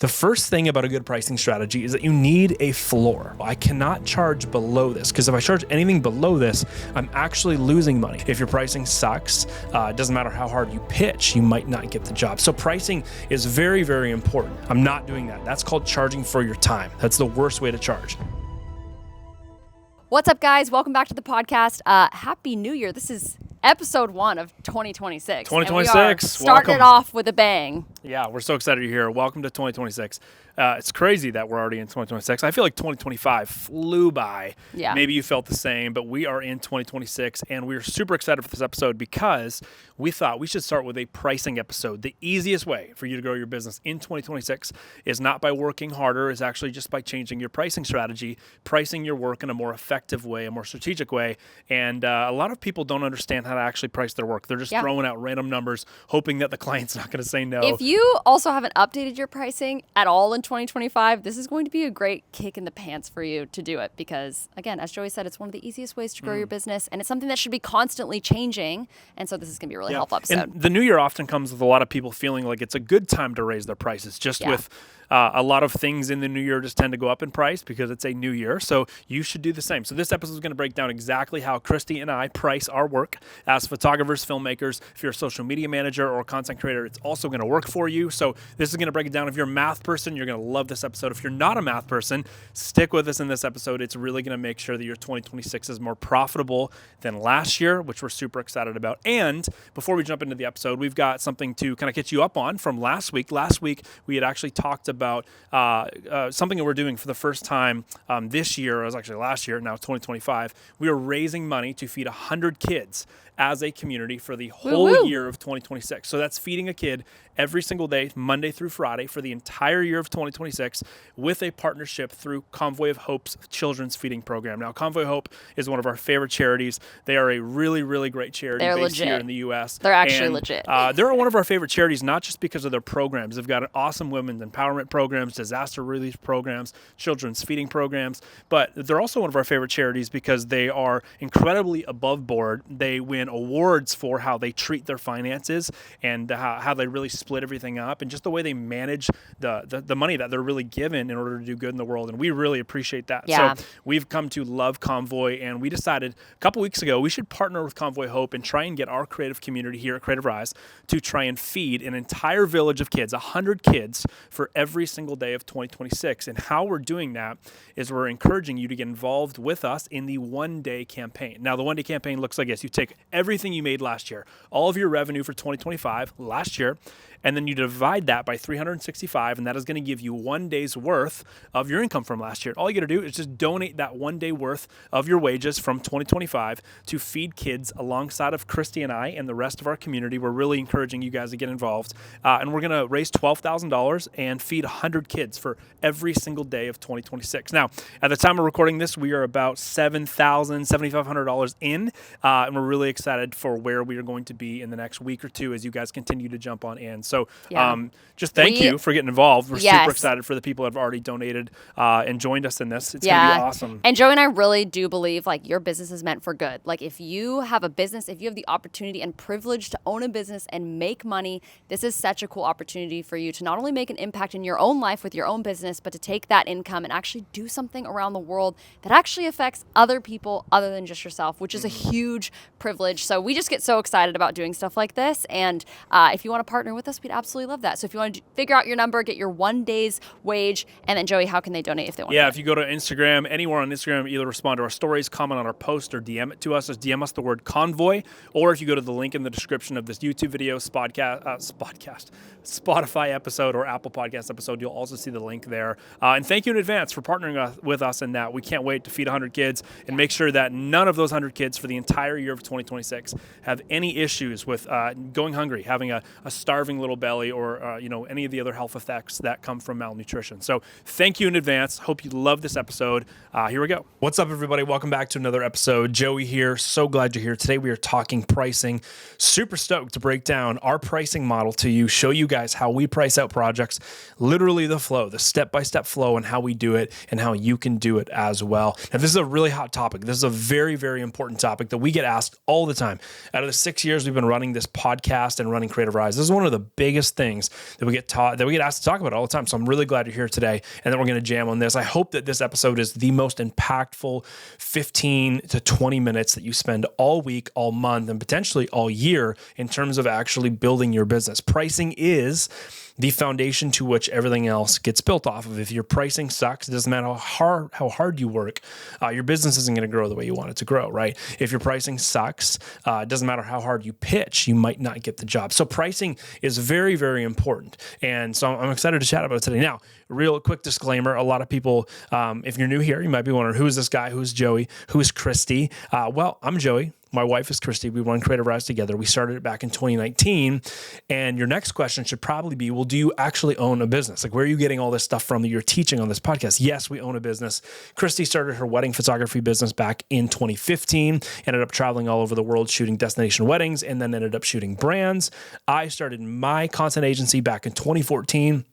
The first thing about a good pricing strategy is that you need a floor. I cannot charge below this because if I charge anything below this, I'm actually losing money. If your pricing sucks, it doesn't matter how hard you pitch, you might not get the job. So pricing is very, very important. I'm not doing that. That's called charging for your time. That's the worst way to charge. What's up, guys? Welcome back to the podcast. Happy New Year. This is episode 1 of 2026. 2026. And we are starting it off with a bang. Yeah, we're so excited you're here. Welcome to 2026. It's crazy that we're already in 2026. I feel like 2025 flew by. Yeah. Maybe you felt the same, but we are in 2026, and we're super excited for this episode because we thought we should start with a pricing episode. The easiest way for you to grow your business in 2026 is not by working harder, is actually just by changing your pricing strategy, pricing your work in a more effective way, a more strategic way. And a lot of people don't understand how to actually price their work. They're just throwing out random numbers, hoping that the client's not going to say no. If you also haven't updated your pricing at all in 2025, this is going to be a great kick in the pants for you to do it because, again, as Joey said, it's one of the easiest ways to grow your business, and it's something that should be constantly changing, and so this is going to be a really helpful episode. And the new year often comes with a lot of people feeling like it's a good time to raise their prices, with a lot of things in the new year just tend to go up in price because it's a new year. So you should do the same. So this episode is going to break down exactly how Christy and I price our work as photographers, filmmakers. If you're a social media manager or a content creator, it's also going to work for you. So this is going to break it down. If you're a math person, you're going to love this episode. If you're not a math person, stick with us in this episode. It's really going to make sure that your 2026 is more profitable than last year, which we're super excited about. And before we jump into the episode, we've got something to kind of catch you up on from last week. Last week, we had actually talked about something that we're doing for the first time this year. It was actually last year, now 2025. We are raising money to feed 100 kids as a community for the whole year of 2026. So that's feeding a kid every single day, Monday through Friday, for the entire year of 2026 with a partnership through Convoy of Hope's children's feeding program. Now, Convoy of Hope is one of our favorite charities. They are a really, really great charity based here in the U.S. They're actually legit. They're one of our favorite charities, not just because of their programs. They've got awesome women's empowerment programs, disaster relief programs, children's feeding programs, but they're also one of our favorite charities because they are incredibly above board. They win awards for how they treat their finances and how they really split everything up and just the way they manage the money that they're really given in order to do good in the world. And we really appreciate that. Yeah. So we've come to love Convoy, and we decided a couple weeks ago we should partner with Convoy Hope and try and get our creative community here at Creative Rise to try and feed an entire village of kids, 100 kids, for every single day of 2026. And how we're doing that is we're encouraging you to get involved with us in the one-day campaign. Now, the one-day campaign looks like this. You take everything you made last year, all of your revenue for 2025 last year, and then you divide that by 365, and that is going to give you 1 day's worth of your income from last year. All you got to do is just donate that 1 day worth of your wages from 2025 to feed kids alongside of Christy and I and the rest of our community. We're really encouraging you guys to get involved, and we're going to raise $12,000 and feed 100 kids for every single day of 2026. Now, at the time of recording this, we are about $7,000, $7,500 in, and we're really excited for where we are going to be in the next week or two as you guys continue to jump on in. So just thank you for getting involved. We're super excited for the people that have already donated and joined us in this. It's going to be awesome. And Joey and I really do believe like your business is meant for good. Like if you have a business, if you have the opportunity and privilege to own a business and make money, this is such a cool opportunity for you to not only make an impact in your own life with your own business, but to take that income and actually do something around the world that actually affects other people other than just yourself, which is a huge privilege. So we just get so excited about doing stuff like this. And if you want to partner with us, we'd absolutely love that. So if you want to figure out your number, get your 1 day's wage, and then Joey, how can they donate if they want to? Yeah, if you go to Instagram, anywhere on Instagram, either respond to our stories, comment on our post, or DM it to us. Just DM us the word Convoy, or if you go to the link in the description of this YouTube video, Spotify episode, or Apple Podcast episode, you'll also see the link there. And thank you in advance for partnering with us in that. We can't wait to feed 100 kids and make sure that none of those 100 kids for the entire year of 2026 have any issues with going hungry, having a starving little belly, or any of the other health effects that come from malnutrition. So thank you in advance. Hope you love this episode. Here we go. What's up, everybody? Welcome back to another episode. Joey here. So glad you're here. Today we are talking pricing. Super stoked to break down our pricing model to you, show you guys how we price out projects, literally the flow, the step-by-step flow, and how we do it and how you can do it as well. Now, this is a really hot topic. This is a very, very important topic that we get asked all the time. Out of the 6 years we've been running this podcast and running Creative Rise, this is one of the biggest things that we get asked to talk about all the time. So I'm really glad you're here today, and then we're going to jam on this. I hope that this episode is the most impactful 15 to 20 minutes that you spend all week, all month, and potentially all year in terms of actually building your business. Pricing is the foundation to which everything else gets built off of. If your pricing sucks, it doesn't matter how hard you work, your business isn't going to grow the way you want it to grow, right? If your pricing sucks, it doesn't matter how hard you pitch, you might not get the job. So pricing is very, very important. And so I'm excited to chat about it today. Now, real quick disclaimer, a lot of people, if you're new here, you might be wondering, who is this guy? Who's Joey? Who's Christy? Well, I'm Joey. My wife is Christy. We run Creative Rise together. We started it back in 2019. And your next question should probably be, well, do you actually own a business? Like, where are you getting all this stuff from that you're teaching on this podcast? Yes, we own a business. Christy started her wedding photography business back in 2015, ended up traveling all over the world shooting destination weddings, and then ended up shooting brands. I started my content agency back in 2014.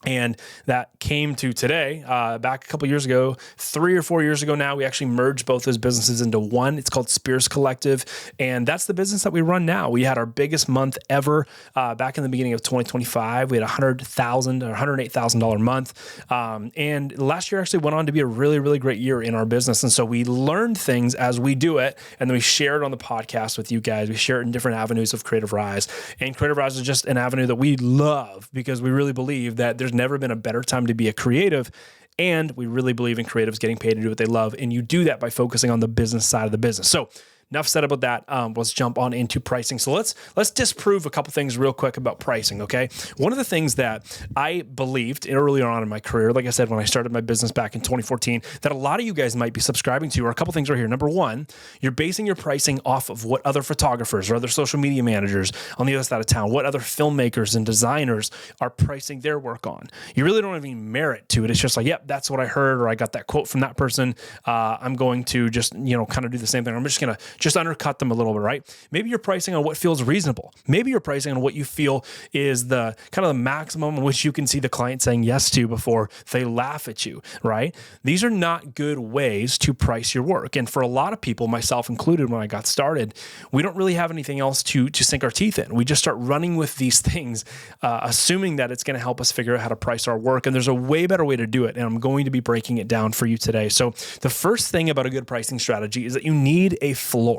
And that came to today, back a couple years ago, 3 or 4 years ago now, we actually merged both those businesses into one. It's called Spears Collective. And that's the business that we run now. We had our biggest month ever back in the beginning of 2025. We had $100,000 or $108,000 month. And last year actually went on to be a really, really great year in our business. And so we learned things as we do it. And then we share it on the podcast with you guys. We share it in different avenues of Creative Rise. And Creative Rise is just an avenue that we love because we really believe that there's never been a better time to be a creative. And we really believe in creatives getting paid to do what they love. And you do that by focusing on the business side of the business. So enough said about that. Let's jump on into pricing. So let's disprove a couple things real quick about pricing, okay? One of the things that I believed earlier on in my career, like I said, when I started my business back in 2014, that a lot of you guys might be subscribing to are a couple things right here. Number one, you're basing your pricing off of what other photographers or other social media managers on the other side of town, what other filmmakers and designers are pricing their work on. You really don't have any merit to it. It's just like, yep, that's what I heard, or I got that quote from that person. I'm going to just, kind of do the same thing. I'm just going to undercut them a little bit, right? Maybe you're pricing on what feels reasonable. Maybe you're pricing on what you feel is the kind of the maximum in which you can see the client saying yes to before they laugh at you, right? These are not good ways to price your work. And for a lot of people, myself included, when I got started, we don't really have anything else to sink our teeth in. We just start running with these things, assuming that it's going to help us figure out how to price our work. And there's a way better way to do it. And I'm going to be breaking it down for you today. So the first thing about a good pricing strategy is that you need a floor.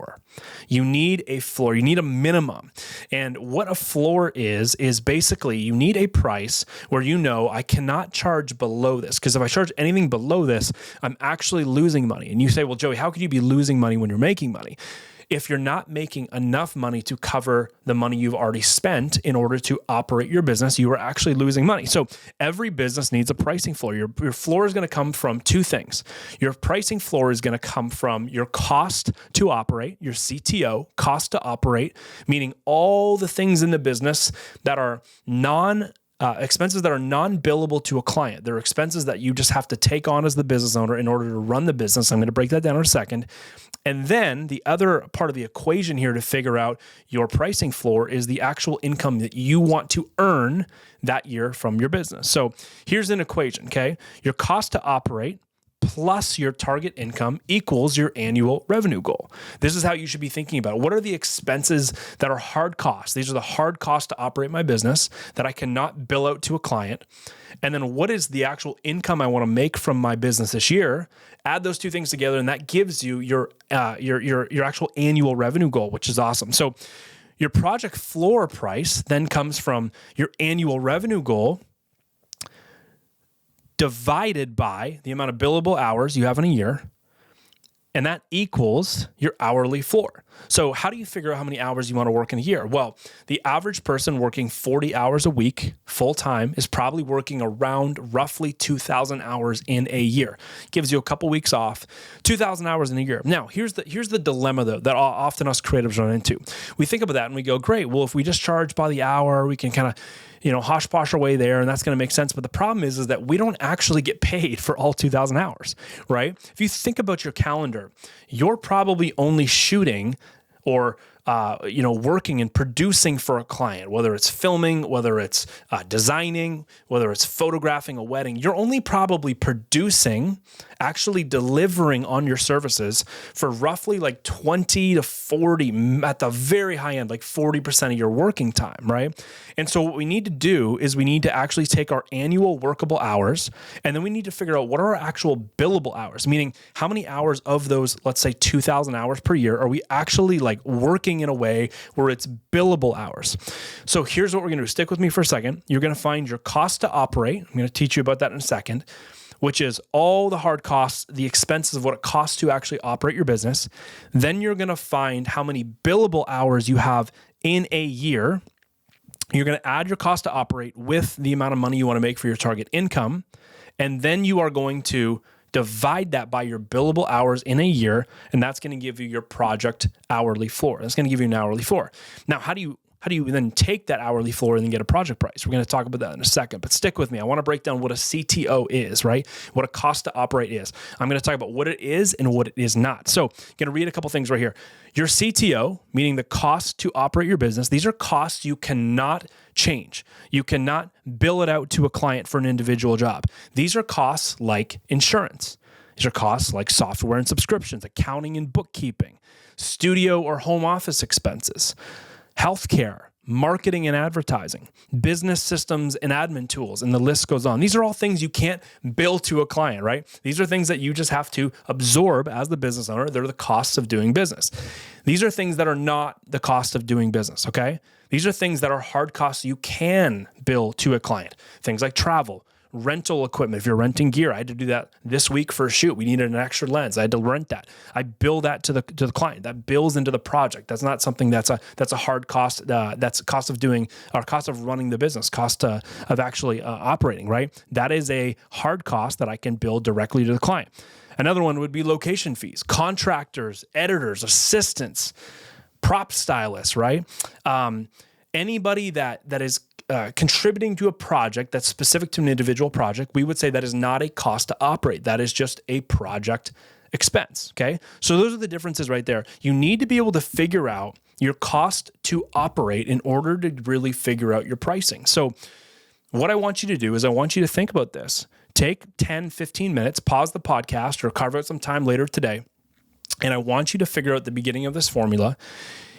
You need a floor. You need a minimum. And what a floor is basically you need a price where I cannot charge below this. Because if I charge anything below this, I'm actually losing money. And you say, well, Joey, how could you be losing money when you're making money? If you're not making enough money to cover the money you've already spent in order to operate your business, you are actually losing money. So every business needs a pricing floor. Your floor is going to come from two things. Your pricing floor is going to come from your cost to operate, your CTO, cost to operate, meaning all the things in the business that are expenses that are non-billable to a client. They're expenses that you just have to take on as the business owner in order to run the business. I'm going to break that down in a second. And then the other part of the equation here to figure out your pricing floor is the actual income that you want to earn that year from your business. So here's an equation, okay? Your cost to operate plus your target income equals your annual revenue goal. This is how you should be thinking about it. What are the expenses that are hard costs? These are the hard costs to operate my business that I cannot bill out to a client. And then what is the actual income I want to make from my business this year? Add those two things together, and that gives you your actual annual revenue goal, which is awesome. So your project floor price then comes from your annual revenue goal divided by the amount of billable hours you have in a year, and that equals your hourly floor. So how do you figure out how many hours you want to work in a year? Well, the average person working 40 hours a week full-time is probably working around roughly 2,000 hours in a year. Gives you a couple weeks off, 2,000 hours in a year. Now, here's the dilemma, though, that often us creatives run into. We think about that and we go, great, well, if we just charge by the hour, we can kind of hosh posh our way there, and that's going to make sense. But the problem is that we don't actually get paid for all 2,000 hours, right? If you think about your calendar, you're probably only shooting or working and producing for a client, whether it's filming, whether it's designing, whether it's photographing a wedding, you're only probably producing, actually delivering on your services for roughly like 20 to 40, at the very high end, like 40% of your working time, right? And so what we need to do is we need to actually take our annual workable hours, and then we need to figure out what are our actual billable hours, meaning how many hours of those, let's say 2,000 hours per year, are we actually like working in a way where it's billable hours. So here's what we're going to do. Stick with me for a second. You're going to find your cost to operate. I'm going to teach you about that in a second, which is all the hard costs, the expenses of what it costs to actually operate your business. Then you're going to find how many billable hours you have in a year. You're going to add your cost to operate with the amount of money you want to make for your target income. And then you are going to divide that by your billable hours in a year, and that's going to give you your project hourly floor. That's going to give you an hourly floor. Now, how do you then take that hourly floor and then get a project price? We're going to talk about that in a second, but stick with me. I want to break down what a CTO is, right? What a cost to operate is. I'm going to talk about what it is and what it is not. So I'm going to read a couple things right here. Your CTO, meaning the cost to operate your business, these are costs you cannot change. You cannot bill it out to a client for an individual job. These are costs like insurance. These are costs like software and subscriptions, accounting and bookkeeping, studio or home office expenses, healthcare, marketing and advertising, business systems and admin tools, and the list goes on. These are all things you can't bill to a client, right? These are things that you just have to absorb as the business owner. They're the costs of doing business. These are things that are not the cost of doing business, okay? These are things that are hard costs you can bill to a client. Things like travel, rental equipment. If you're renting gear, I had to do that this week for a shoot. We needed an extra lens. I had to rent that. I bill that to the client. That bills into the project. That's not something that's a hard cost. That's cost of doing, or cost of running the business, cost of actually operating, right? That is a hard cost that I can bill directly to the client. Another one would be location fees, contractors, editors, assistants, prop stylists, right? Anybody that is contributing to a project that's specific to an individual project, we would say that is not a cost to operate. That is just a project expense, okay? So those are the differences right there. You need to be able to figure out your cost to operate in order to really figure out your pricing. So what I want you to do is I want you to think about this. Take 10, 15 minutes, pause the podcast or carve out some time later today, and I want you to figure out the beginning of this formula.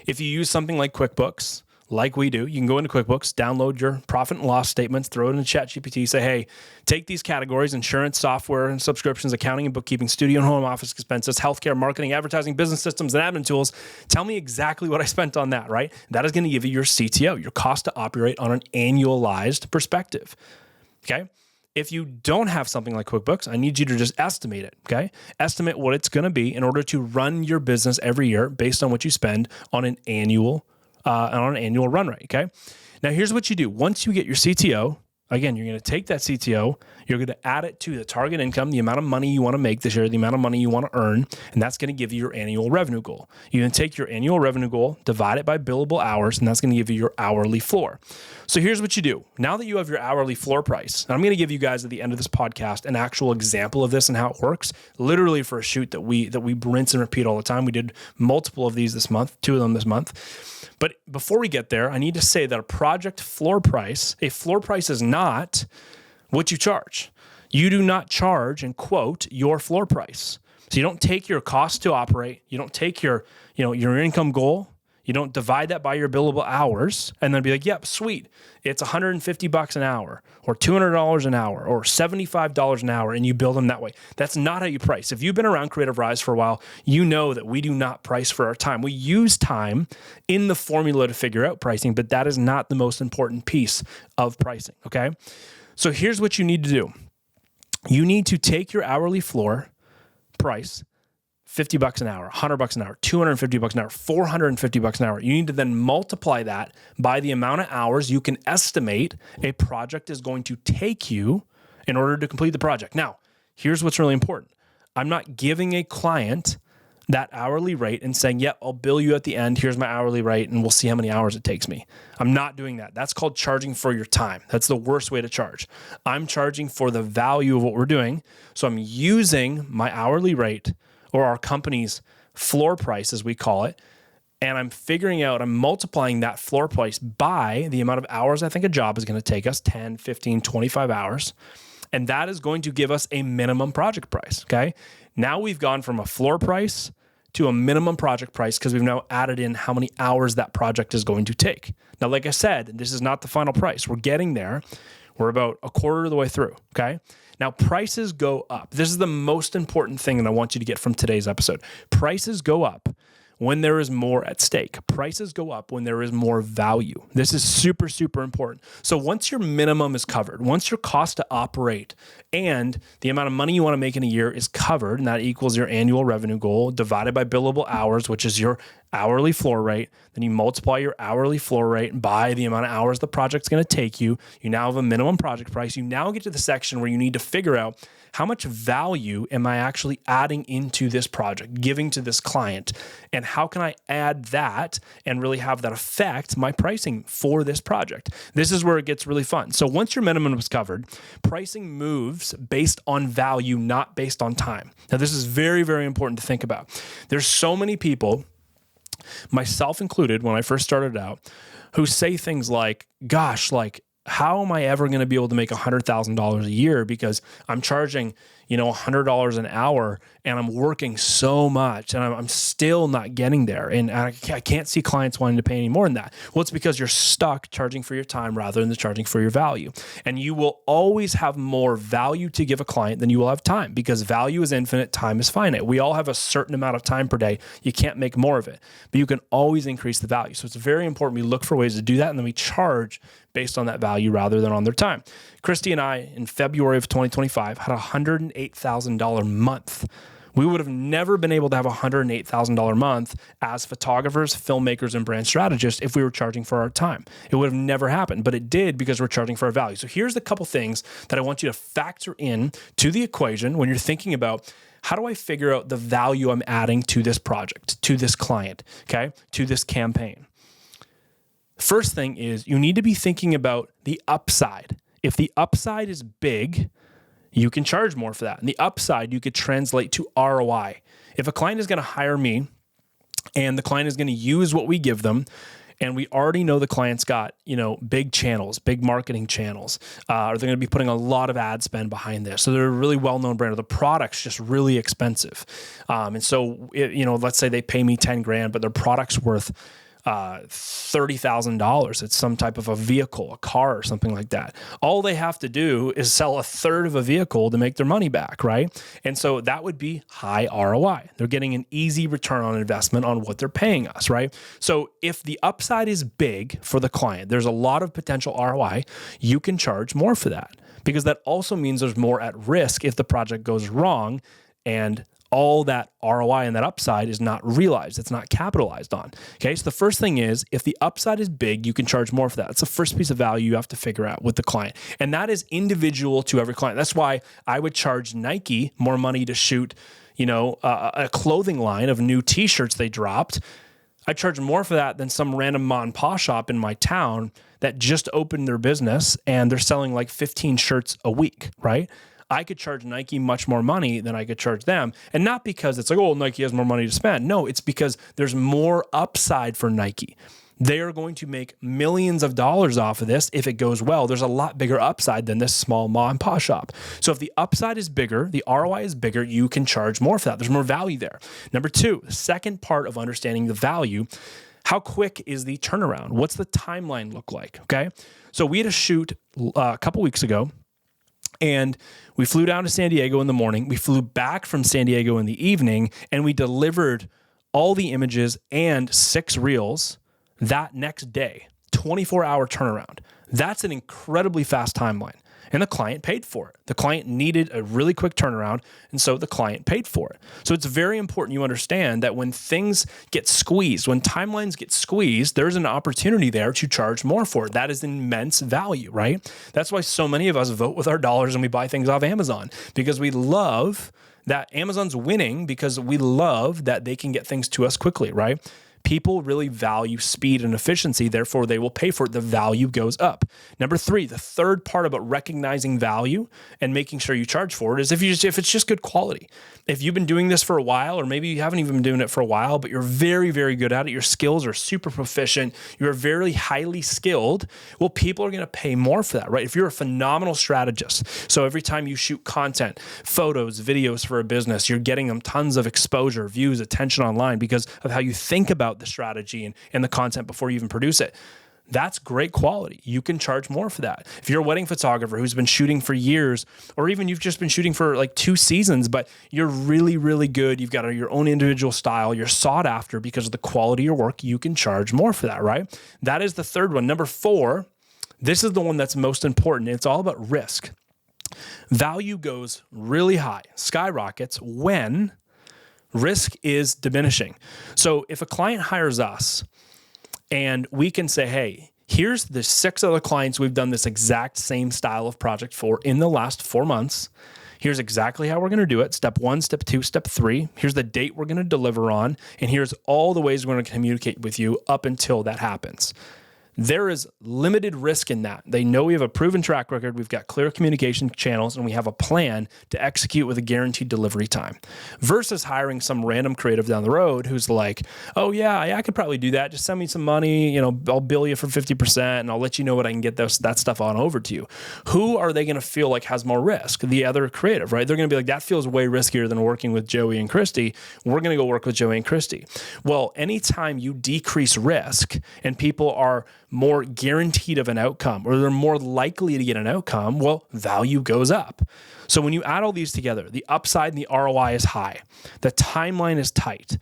If you use something like QuickBooks, like we do, you can go into QuickBooks, download your profit and loss statements, throw it in ChatGPT, say, hey, take these categories: insurance, software and subscriptions, accounting and bookkeeping, studio and home office expenses, healthcare, marketing, advertising, business systems, and admin tools. Tell me exactly what I spent on that, right? That is going to give you your CTO, your cost to operate on an annualized perspective, okay? If you don't have something like QuickBooks, I need you to just estimate it, okay? Estimate what it's going to be in order to run your business every year based on what you spend on an annual run rate, okay? Now, here's what you do. Once you get your CTO, again, you're going to take that CTO, you're going to add it to the target income, the amount of money you want to make this year, the amount of money you want to earn, and that's going to give you your annual revenue goal. You then take your annual revenue goal, divide it by billable hours, and that's going to give you your hourly floor. So here's what you do. Now that you have your hourly floor price, and I'm going to give you guys at the end of this podcast an actual example of this and how it works, literally for a shoot that we rinse and repeat all the time. We did multiple of these this month, 2 of them this month. But before we get there, I need to say that a project floor price is not what you charge. You do not charge and quote your floor price. So you don't take your cost to operate, you don't take your income goal, you don't divide that by your billable hours and then be like, yep, sweet, it's $150 an hour or $200 an hour or $75 an hour, and you bill them that way. That's not how you price. If you've been around Creative Rise for a while, you know that we do not price for our time. We use time in the formula to figure out pricing, but that is not the most important piece of pricing, okay? So here's what you need to do. You need to take your hourly floor price, $50 an hour, $100 an hour, $250 an hour, $450 an hour. You need to then multiply that by the amount of hours you can estimate a project is going to take you in order to complete the project. Now, here's what's really important. I'm not giving a client that hourly rate and saying, yep, I'll bill you at the end. Here's my hourly rate, and we'll see how many hours it takes me. I'm not doing that. That's called charging for your time. That's the worst way to charge. I'm charging for the value of what we're doing. So I'm using my hourly rate, or our company's floor price, as we call it, and I'm multiplying that floor price by the amount of hours I think a job is going to take us, 10, 15, 25 hours. And that is going to give us a minimum project price, okay? Now we've gone from a floor price to a minimum project price because we've now added in how many hours that project is going to take. Now, like I said, this is not the final price. We're getting there. We're about a quarter of the way through, okay? Now, prices go up. This is the most important thing that I want you to get from today's episode. Prices go up when there is more at stake. Prices go up when there is more value. This is super, super important. So once your minimum is covered, once your cost to operate and the amount of money you want to make in a year is covered, and that equals your annual revenue goal divided by billable hours, which is your hourly floor rate, then you multiply your hourly floor rate by the amount of hours the project's going to take you. You now have a minimum project price. You now get to the section where you need to figure out how much value am I actually adding into this project, giving to this client, and how can I add that and really have that affect my pricing for this project? This is where it gets really fun. So once your minimum is covered, pricing moves based on value, not based on time. Now, this is very, very important to think about. There's so many people, myself included, when I first started out, who say things like, gosh, like, how am I ever going to be able to make $100,000 a year because I'm charging, $100 an hour and I'm working so much and I'm still not getting there. And I can't see clients wanting to pay any more than that. Well, it's because you're stuck charging for your time rather than charging for your value. And you will always have more value to give a client than you will have time because value is infinite, time is finite. We all have a certain amount of time per day. You can't make more of it, but you can always increase the value. So it's very important we look for ways to do that and then we charge based on that value rather than on their time. Christy and I, in February of 2025, had a $108,000 month. We would have never been able to have a $108,000 month as photographers, filmmakers, and brand strategists if we were charging for our time. It would have never happened, but it did because we're charging for our value. So here's the couple things that I want you to factor in to the equation when you're thinking about how do I figure out the value I'm adding to this project, to this client, okay, to this campaign. First thing is you need to be thinking about the upside. If the upside is big, you can charge more for that. And the upside you could translate to ROI. If a client is going to hire me and the client is going to use what we give them, and we already know the client's got, big channels, big marketing channels, or they're going to be putting a lot of ad spend behind this. So they're a really well-known brand, or the product's just really expensive. And so, let's say they pay me 10 grand, but their product's worth $30,000. It's some type of a vehicle, a car or something like that. All they have to do is sell a third of a vehicle to make their money back, right? And so that would be high ROI. They're getting an easy return on investment on what they're paying us, right? So if the upside is big for the client, there's a lot of potential ROI, you can charge more for that because that also means there's more at risk if the project goes wrong and all that ROI and that upside is not realized. It's not capitalized on. Okay. So the first thing is if the upside is big, you can charge more for that. It's the first piece of value you have to figure out with the client. And that is individual to every client. That's why I would charge Nike more money to shoot, a clothing line of new t-shirts they dropped. I charge more for that than some random mom and pop shop in my town that just opened their business and they're selling like 15 shirts a week, right? I could charge Nike much more money than I could charge them. And not because it's like, oh, Nike has more money to spend. No, it's because there's more upside for Nike. They are going to make millions of dollars off of this if it goes well. There's a lot bigger upside than this small mom and pop shop. So if the upside is bigger, the ROI is bigger, you can charge more for that. There's more value there. Number two, the second part of understanding the value, how quick is the turnaround? What's the timeline look like? Okay. So we had a shoot a couple weeks ago. And we flew down to San Diego in the morning. We flew back from San Diego in the evening, and we delivered all the images and 6 reels that next day, 24-hour turnaround. That's an incredibly fast timeline. And the client paid for it. The client needed a really quick turnaround, and so the client paid for it. So it's very important you understand that when things get squeezed, when timelines get squeezed, there's an opportunity there to charge more for it. That is immense value, right? That's why so many of us vote with our dollars and we buy things off Amazon, because we love that Amazon's winning because we love that they can get things to us quickly, right? People really value speed and efficiency. Therefore, they will pay for it. The value goes up. Number 3, the third part about recognizing value and making sure you charge for it is if it's just good quality. If you've been doing this for a while, or maybe you haven't even been doing it for a while, but you're very, very good at it, your skills are super proficient, you're very highly skilled, well, people are going to pay more for that, right? If you're a phenomenal strategist, so every time you shoot content, photos, videos for a business, you're getting them tons of exposure, views, attention online because of how you think about the strategy and the content before you even produce it. That's great quality. You can charge more for that. If you're a wedding photographer who's been shooting for years, or even you've just been shooting for like 2 seasons, but you're really, really good, you've got your own individual style, you're sought after because of the quality of your work, you can charge more for that, right? That is the third one. Number 4, this is the one that's most important. It's all about risk. Value goes really high, skyrockets when risk is diminishing. So if a client hires us, and we can say, hey, here's the 6 other clients we've done this exact same style of project for in the last 4 months. Here's exactly how we're going to do it. Step 1, step 2, step 3. Here's the date we're going to deliver on. And here's all the ways we're going to communicate with you up until that happens. There is limited risk in that. They know we have a proven track record, we've got clear communication channels, and we have a plan to execute with a guaranteed delivery time. Versus hiring some random creative down the road who's like, oh yeah, I could probably do that. Just send me some money, I'll bill you for 50% and I'll let you know what I can get that stuff on over to you. Who are they going to feel like has more risk? The other creative, right? They're going to be like, that feels way riskier than working with Joey and Christy. We're going to go work with Joey and Christy. Well, anytime you decrease risk and people are more guaranteed of an outcome, or they're more likely to get an outcome, well, value goes up. So when you add all these together, the upside and the ROI is high, the timeline is tight,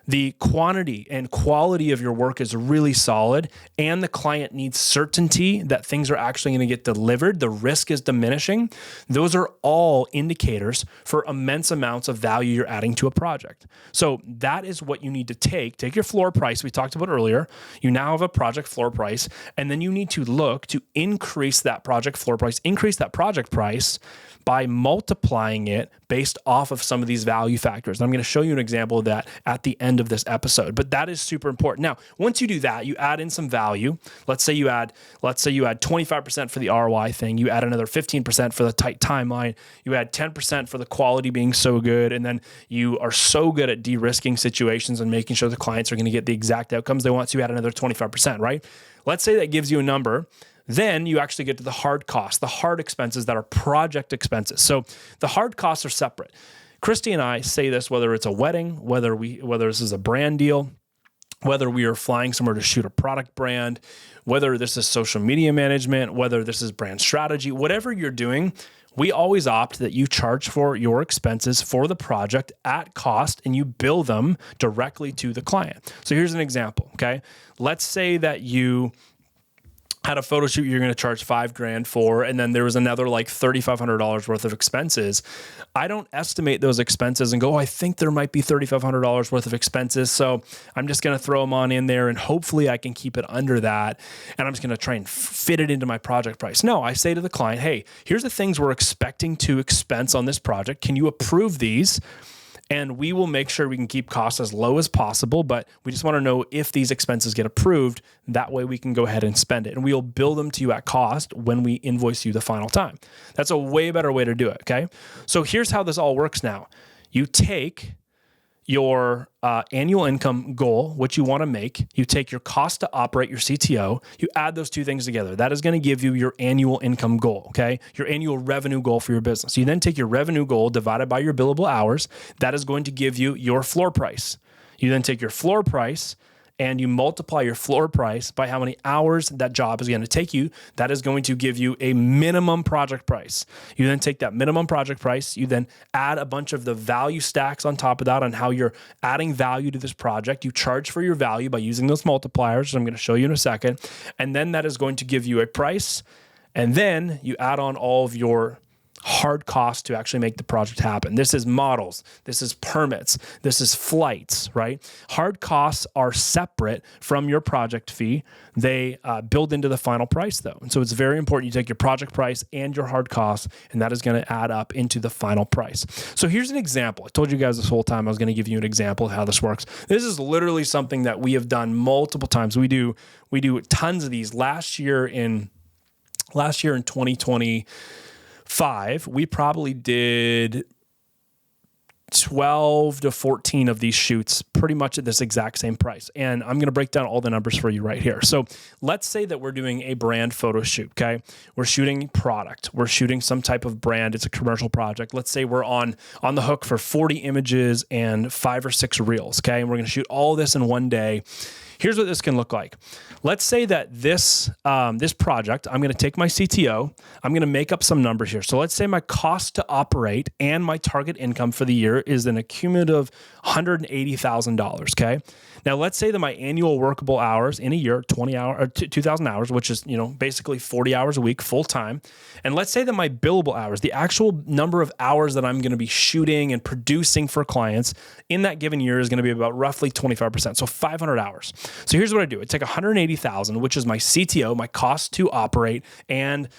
the quantity and quality of your work is really solid, and the client needs certainty that things are actually going to get delivered, the risk is diminishing. Those are all indicators for immense amounts of value you're adding to a project. So that is what you need to take your floor price we talked about earlier. You now have a project floor price, and then you need to look to increase that project floor price, increase that project price by multiplying it based off of some of these value factors. And I'm going to show you an example of that at the end of this episode, but that is super important. Now, once you do that, you add in some value. Let's say you add 25% for the ROI thing. You add another 15% for the tight timeline. You add 10% for the quality being so good. And then you are so good at de-risking situations and making sure the clients are going to get the exact outcomes they want. So you add another 25%, right? Let's say that gives you a number. Then you actually get to the hard costs, the hard expenses that are project expenses. So the hard costs are separate. Christy and I say this, whether it's a wedding, whether this is a brand deal, whether we are flying somewhere to shoot a product brand, whether this is social media management, whether this is brand strategy, whatever you're doing, we always opt that you charge for your expenses for the project at cost and you bill them directly to the client. So here's an example, okay? Let's say that you had a photo shoot you're going to charge $5,000 for, and then there was another like $3,500 worth of expenses. I don't estimate those expenses and go, oh, I think there might be $3,500 worth of expenses, so I'm just going to throw them on in there and hopefully I can keep it under that, and I'm just going to try and fit it into my project price. No, I say to the client, hey, here's the things we're expecting to expense on this project. Can you approve these? And we will make sure we can keep costs as low as possible, but we just want to know if these expenses get approved. That way we can go ahead and spend it. And we'll bill them to you at cost when we invoice you the final time. That's a way better way to do it, okay? So here's how this all works now. You take your annual income goal, what you want to make, you take your cost to operate, your CTO, you add those two things together. That is going to give you your annual income goal, okay? Your annual revenue goal for your business. You then take your revenue goal divided by your billable hours. That is going to give you your floor price. You then take your floor price and you multiply your floor price by how many hours that job is going to take you. That is going to give you a minimum project price. You then take that minimum project price, you then add a bunch of the value stacks on top of that on how you're adding value to this project. You charge for your value by using those multipliers, which I'm going to show you in a second. And then that is going to give you a price. And then you add on all of your hard costs to actually make the project happen. This is models, this is permits, this is flights, right? Hard costs are separate from your project fee. They build into the final price though. And so it's very important you take your project price and your hard costs, and that is going to add up into the final price. So here's an example. I told you guys this whole time I was going to give you an example of how this works. This is literally something that we have done multiple times. We do tons of these. Last year in 2025, we probably did 12 to 14 of these shoots pretty much at this exact same price. And I'm going to break down all the numbers for you right here. So let's say that we're doing a brand photo shoot, okay? We're shooting product. We're shooting some type of brand. It's a commercial project. Let's say we're on the hook for 40 images and 5 or 6 reels, okay? And we're going to shoot all this in one day. Here's what this can look like. Let's say that this project, I'm going to take my CTO, I'm going to make up some numbers here. So let's say my cost to operate and my target income for the year is an accumulative $180,000, okay? Now let's say that my annual workable hours in a year, 2,000 hours, which is, basically 40 hours a week full time. And let's say that my billable hours, the actual number of hours that I'm going to be shooting and producing for clients in that given year is going to be about roughly 25%. So 500 hours. So here's what I do. I take 180,000, which is my CTO, my cost to operate, and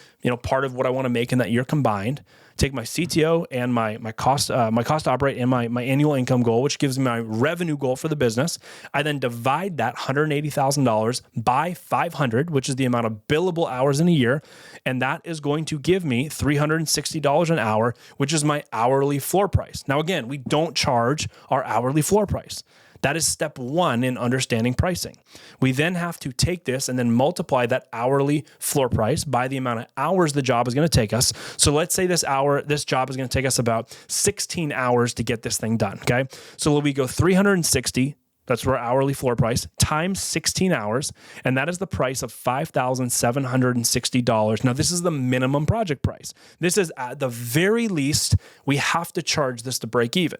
part of what I want to make in that year combined. Take my CTO and my cost to operate and my annual income goal, which gives me my revenue goal for the business. I then divide that $180,000 by 500, which is the amount of billable hours in a year, and that is going to give me $360 an hour, which is my hourly floor price. Now, again, we don't charge our hourly floor price. That is step one in understanding pricing. We then have to take this and then multiply that hourly floor price by the amount of hours the job is going to take us. So let's say this job is going to take us about 16 hours to get this thing done, okay? So we go 360, that's our hourly floor price, times 16 hours, and that is the price of $5,760. Now, this is the minimum project price. This is at the very least, we have to charge this to break even.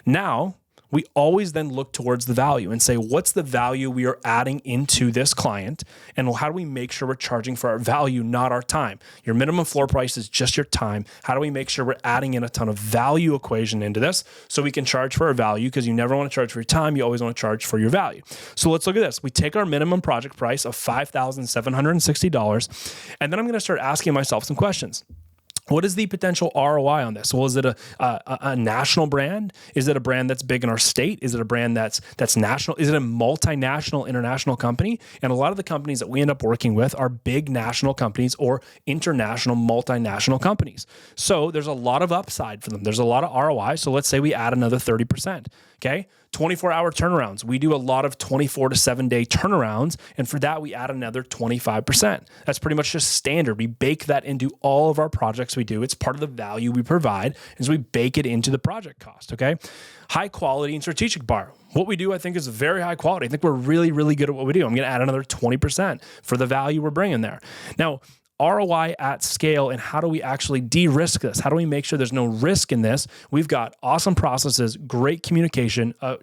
Now, we always then look towards the value and say, what's the value we are adding into this client? And how do we make sure we're charging for our value, not our time? Your minimum floor price is just your time. How do we make sure we're adding in a ton of value equation into this so we can charge for our value? Because you never want to charge for your time. You always want to charge for your value. So let's look at this. We take our minimum project price of $5,760, and then I'm going to start asking myself some questions. What is the potential ROI on this? Well, is it a national brand? Is it a brand that's big in our state? Is it a brand that's national? Is it a multinational, international company? And a lot of the companies that we end up working with are big national companies or international, multinational companies. So there's a lot of upside for them. There's a lot of ROI. So let's say we add another 30%. Okay, 24-hour turnarounds. We do a lot of 24 to 7-day turnarounds, and for that, we add another 25%. That's pretty much just standard. We bake that into all of our projects we do. It's part of the value we provide, and so we bake it into the project cost, okay? High quality and strategic bar. What we do, I think, is very high quality. I think we're really, really good at what we do. I'm going to add another 20% for the value we're bringing there. Now, ROI at scale, and how do we actually de-risk this? How do we make sure there's no risk in this? We've got awesome processes, great communication, a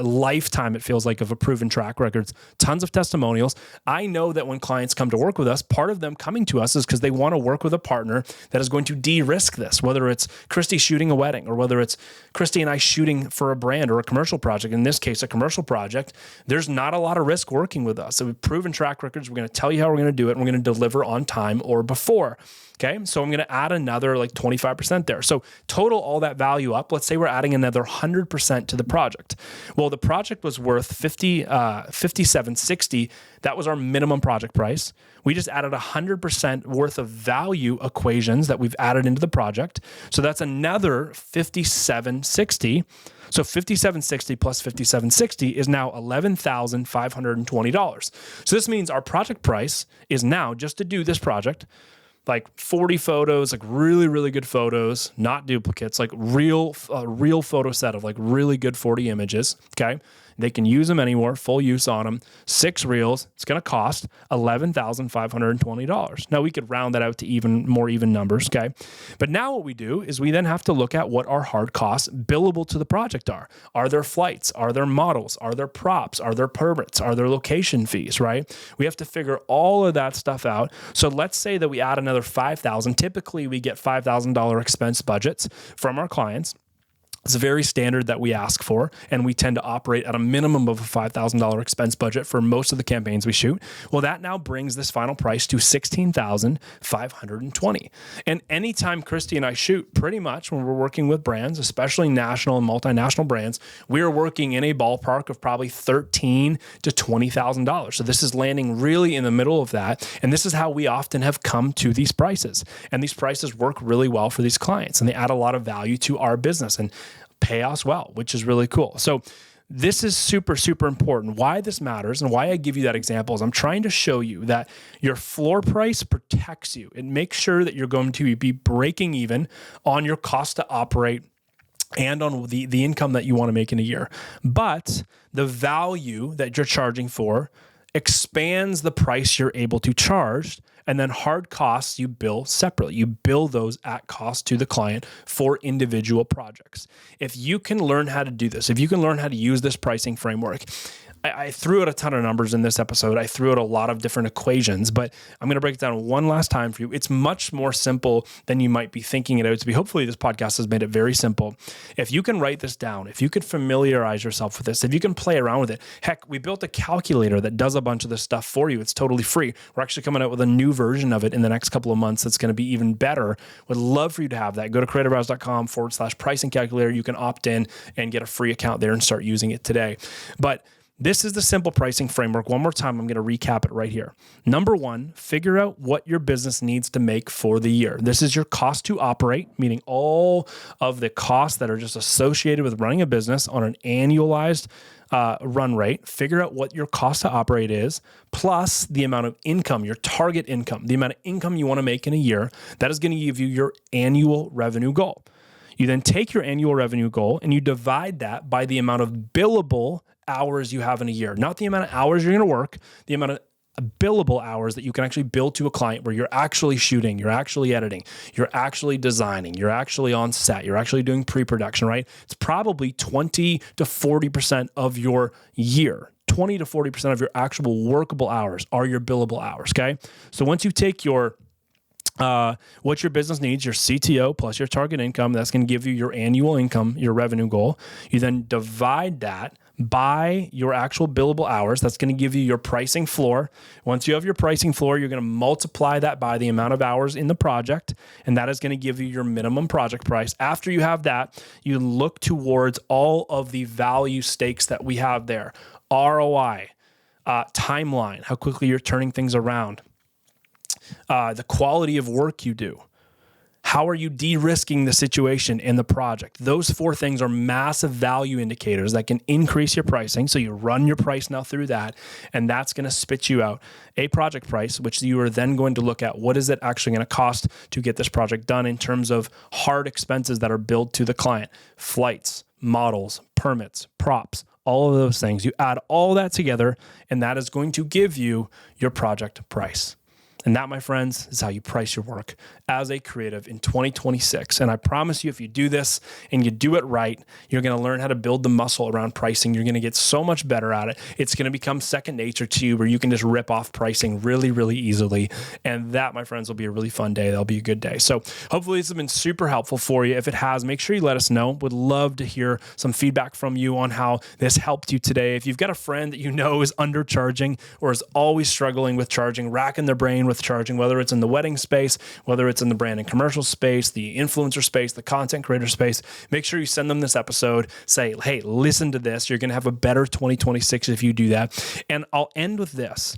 lifetime, it feels like, of a proven track records, tons of testimonials. I know that when clients come to work with us, part of them coming to us is because they want to work with a partner that is going to de-risk this, whether it's Christy shooting a wedding or whether it's Christy and I shooting for a brand or a commercial project. In this case, a commercial project, there's not a lot of risk working with us. So we've proven track records. We're going to tell you how we're going to do it, and we're going to deliver on time or before. Okay, so I'm going to add another 25% there. So total all that value up, let's say we're adding another 100% to the project. Well, the project was worth $57.60. That was our minimum project price. We just added 100% worth of value equations that we've added into the project. So that's another $57.60. So $57.60 plus $57.60 is now $11,520. So this means our project price is now, just to do this project, 40 photos, really, really good photos, not duplicates, real photo set of really good 40 images. Okay. They can use them anywhere, full use on them. 6 reels, it's going to cost $11,520. Now we could round that out to even more even numbers, okay? But now what we do is we then have to look at what our hard costs billable to the project are. Are there flights? Are there models? Are there props? Are there permits? Are there location fees, right? We have to figure all of that stuff out. So let's say that we add another $5,000. Typically we get $5,000 expense budgets from our clients. It's very standard that we ask for, and we tend to operate at a minimum of a $5,000 expense budget for most of the campaigns we shoot. Well, that now brings this final price to $16,520. And anytime Christy and I shoot, pretty much when we're working with brands, especially national and multinational brands, we're working in a ballpark of probably $13,000 to $20,000. So this is landing really in the middle of that. And this is how we often have come to these prices. And these prices work really well for these clients, and they add a lot of value to our business and pay us well, which is really cool. So this is super, super important. Why this matters and why I give you that example is I'm trying to show you that your floor price protects you. It makes sure that you're going to be breaking even on your cost to operate and on the income that you want to make in a year. But the value that you're charging for expands the price you're able to charge, and then hard costs you bill separately. You bill those at cost to the client for individual projects. If you can learn how to do this, if you can learn how to use this pricing framework, I threw out a ton of numbers in this episode. I threw out a lot of different equations, but I'm going to break it down one last time for you. It's much more simple than you might be thinking it out to be. Hopefully this podcast has made it very simple. If you can write this down, if you could familiarize yourself with this, if you can play around with it, heck, we built a calculator that does a bunch of this stuff for you. It's totally free. We're actually coming out with a new version of it in the next couple of months that's going to be even better. Would love for you to have that. Go to creativebrowse.com/pricing calculator. You can opt in and get a free account there and start using it today. But this is the simple pricing framework. One more time, I'm going to recap it right here. Number one, figure out what your business needs to make for the year. This is your cost to operate, meaning all of the costs that are just associated with running a business on an annualized run rate. Figure out what your cost to operate is, plus the amount of income, your target income, the amount of income you want to make in a year. That is going to give you your annual revenue goal. You then take your annual revenue goal and you divide that by the amount of billable hours you have in a year, not the amount of hours you're going to work, the amount of billable hours that you can actually bill to a client where you're actually shooting, you're actually editing, you're actually designing, you're actually on set, you're actually doing pre-production, right? It's probably 20 to 40% of your year. 20 to 40% of your actual workable hours are your billable hours, okay? So once you take your what your business needs, your CTO plus your target income, that's going to give you your annual income, your revenue goal. You then divide that by your actual billable hours. That's going to give you your pricing floor. Once you have your pricing floor, you're going to multiply that by the amount of hours in the project, and that is going to give you your minimum project price. After you have that, you look towards all of the value stakes that we have there. ROI, timeline, how quickly you're turning things around, the quality of work you do. How are you de-risking the situation in the project? Those 4 things are massive value indicators that can increase your pricing. So you run your price now through that, and that's going to spit you out a project price, which you are then going to look at what is it actually going to cost to get this project done in terms of hard expenses that are billed to the client, flights, models, permits, props, all of those things. You add all that together, and that is going to give you your project price. And that, my friends, is how you price your work as a creative in 2026. And I promise you, if you do this and you do it right, you're going to learn how to build the muscle around pricing. You're going to get so much better at it. It's going to become second nature to you, where you can just rip off pricing really, really easily. And that, my friends, will be a really fun day. That'll be a good day. So hopefully this has been super helpful for you. If it has, make sure you let us know. Would love to hear some feedback from you on how this helped you today. If you've got a friend that you know is undercharging or is always struggling with charging, racking their brain with charging, whether it's in the wedding space, whether it's in the brand and commercial space, the influencer space, the content creator space, make sure you send them this episode. Say, hey, listen to this. You're going to have a better 2026 if you do that. And I'll end with this.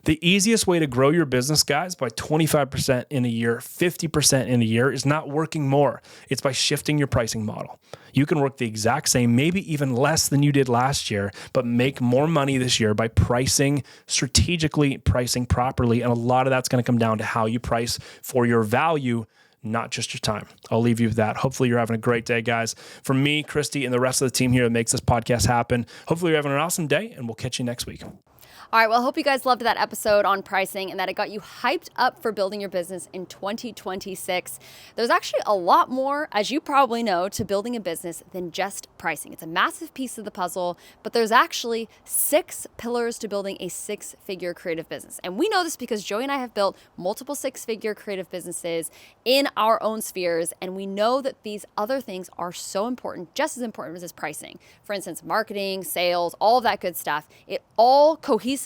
The easiest way to grow your business, guys, by 25% in a year, 50% in a year, is not working more. It's by shifting your pricing model. You can work the exact same, maybe even less than you did last year, but make more money this year by pricing strategically, pricing properly. And a lot of that's going to come down to how you price for your value, not just your time. I'll leave you with that. Hopefully you're having a great day, guys. From me, Christy, and the rest of the team here that makes this podcast happen, hopefully you're having an awesome day, and we'll catch you next week. All right, well, I hope you guys loved that episode on pricing and that it got you hyped up for building your business in 2026. There's actually a lot more, as you probably know, to building a business than just pricing. It's a massive piece of the puzzle, but there's actually 6 pillars to building a 6-figure creative business. And we know this because Joey and I have built multiple 6-figure creative businesses in our own spheres, and we know that these other things are so important, just as important as pricing. For instance, marketing, sales, all of that good stuff. It all cohesively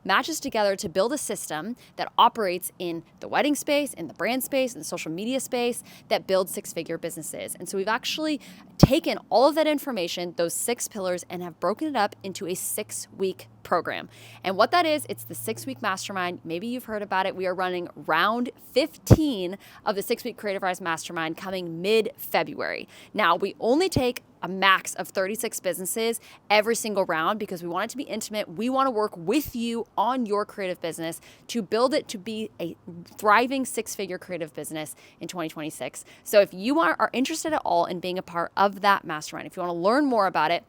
matches together to build a system that operates in the wedding space, in the brand space, in the social media space, that builds 6-figure businesses. And so we've actually taken all of that information, those 6 pillars, and have broken it up into a 6-week program. And what that is, it's the 6-week mastermind. Maybe you've heard about it. We are running round 15 of the 6-week Creative Rise Mastermind coming mid-February. Now, we only take a max of 36 businesses every single round because we want it to be intimate. We want to work with you on your creative business to build it to be a thriving 6-figure creative business in 2026. So if you are interested at all in being a part of that mastermind, if you want to learn more about it,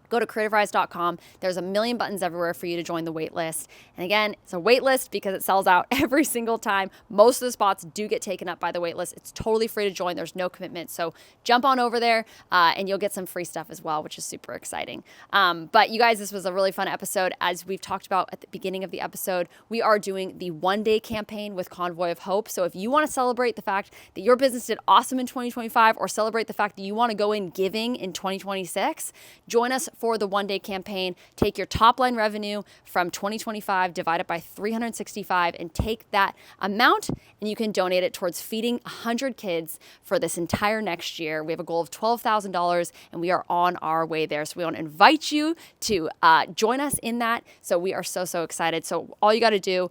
go to creativerise.com. There's a million buttons everywhere for you to join the wait list. And again, it's a wait list because it sells out every single time. Most of the spots do get taken up by the wait list. It's totally free to join. There's no commitment. So jump on over there and you'll get some free stuff as well, which is super exciting. But you guys, this was a really fun episode. As we've talked about at the beginning of the episode, we are doing the 1-day campaign with Convoy of Hope. So if you want to celebrate the fact that your business did awesome in 2025 or celebrate the fact that you want to go in giving in 2026, join us for the 1-day campaign. Take your top line revenue from 2025, divide it by 365, and take that amount and you can donate it towards feeding 100 kids for this entire next year. We have a goal of $12,000 and we are on our way there. So we want to invite you to join us in that. So we are so excited. So all you got to do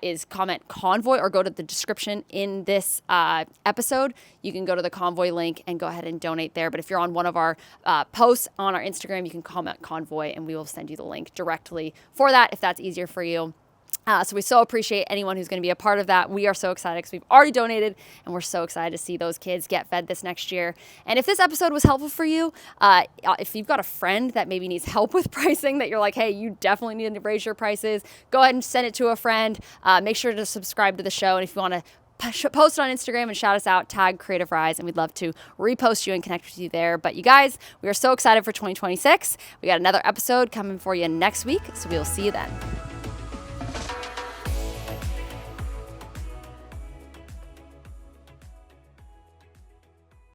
is comment Convoy or go to the description in this episode. You can go to the Convoy link and go ahead and donate there. But if you're on one of our posts on our Instagram, you can comment Convoy and we will send you the link directly for that if that's easier for you. So we so appreciate anyone who's going to be a part of that. We are so excited because we've already donated and we're so excited to see those kids get fed this next year. And if this episode was helpful for you, if you've got a friend that maybe needs help with pricing, that you're like, hey, you definitely need to raise your prices, go ahead and send it to a friend. Make sure to subscribe to the show. And if you want to post it on Instagram and shout us out, tag Creative Rise, and we'd love to repost you and connect with you there. But you guys, we are so excited for 2026. We got another episode coming for you next week, so we will see you then.